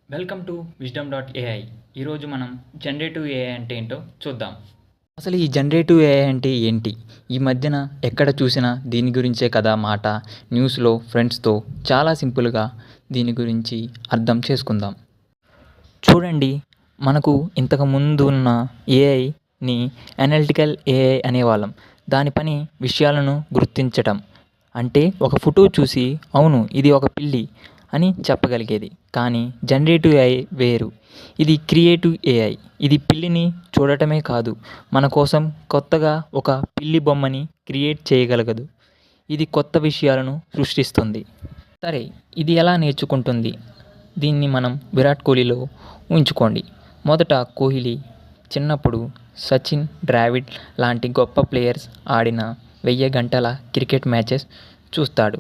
Welcome to wisdom.ai. ఈరోజు మనం generative AI అంటే ఏంటో చూద్దాం. అసలు ఈ జనరేటివ్ ఏఐ అంటే ఏంటి? ఈ మధ్యన ఎక్కడ చూసినా దీని గురించే కదా మాట. న్యూస్‌లో, ఫ్రెండ్స్‌తో చాలా సింపుల్‌గా దీని గురించి అర్థం చేసుకుందాం. చూడండి, మనకు ఇంతకు ముందు ఉన్న ఏఐని అనలిటికల్ ఏఐ అనేవాళ్ళం. దాని పని విషయాలను గుర్తించటం. అంటే ఒక ఫోటో చూసి అవును ఇది ఒక పిల్లి అని చెప్పగలిగేది. కానీ జనరేటివ్ ఏఐ వేరు. ఇది క్రియేటివ్ ఏఐ. ఇది పిల్లిని చూడటమే కాదు, మన కోసం కొత్తగా ఒక పిల్లి బొమ్మని క్రియేట్ చేయగలగదు. ఇది కొత్త విషయాలను సృష్టిస్తుంది. సరే, ఇది ఎలా నేర్చుకుంటుంది? దీన్ని మనం విరాట్ కోహ్లీలో ఊహించుకోండి. మొదట కోహ్లీ చిన్నప్పుడు సచిన్, ద్రావిడ్ లాంటి గొప్ప ప్లేయర్స్ ఆడిన 1000 గంటల క్రికెట్ మ్యాచెస్ చూస్తాడు.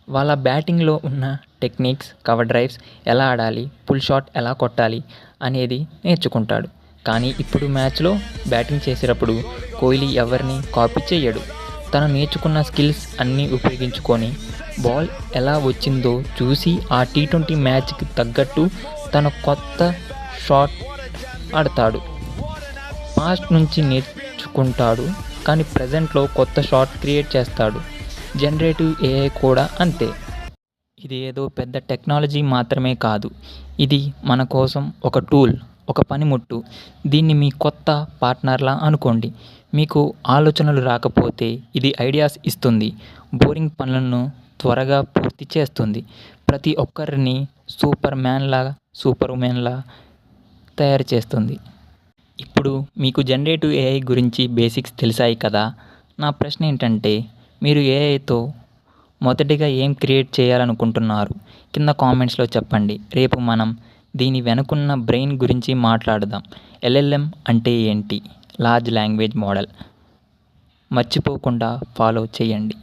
వాళ్ళ బ్యాటింగ్లో ఉన్న టెక్నిక్స్, కవర్ డ్రైవ్స్ ఎలా ఆడాలి, పుల్ షాట్ ఎలా కొట్టాలి అనేది నేర్చుకుంటాడు. కానీ ఇప్పుడు మ్యాచ్లో బ్యాటింగ్ చేసేటప్పుడు కోహ్లీ ఎవరిని కాపీ చేయడు. తను నేర్చుకున్న స్కిల్స్ అన్నీ ఉపయోగించుకొని బాల్ ఎలా వచ్చిందో చూసి ఆ టీ20 మ్యాచ్కి తగ్గట్టు తన కొత్త షాట్ ఆడతాడు. పాస్ట్ నుంచి నేర్చుకుంటాడు, కానీ ప్రజెంట్లో కొత్త షాట్ క్రియేట్ చేస్తాడు. జనరేటివ్ ఏఐ కూడా అంతే. ఇది ఏదో పెద్ద టెక్నాలజీ మాత్రమే కాదు. ఇది మన కోసం ఒక టూల్, ఒక పనిముట్టు. దీన్ని మీ కొత్త పార్ట్నర్లా అనుకోండి. మీకు ఆలోచనలు రాకపోతే ఇది ఐడియాస్ ఇస్తుంది. బోరింగ్ పనులను త్వరగా పూర్తి చేస్తుంది. ప్రతి ఒక్కరిని సూపర్ ఉమెన్లా తయారు చేస్తుంది. ఇప్పుడు మీకు జనరేటివ్ ఏఐ గురించి బేసిక్స్ తెలిసాయి కదా. నా ప్రశ్న ఏంటంటే, మీరు ఏఐతో మొదటిగా ఏం క్రియేట్ చేయాలనుకుంటున్నారు? కింద కామెంట్స్లో చెప్పండి. రేపు మనం దీని వెనుకున్న బ్రెయిన్ గురించి మాట్లాడదాం. ఎల్ఎల్ఎం అంటే ఏంటి? Large language model. మర్చిపోకుండా ఫాలో చేయండి.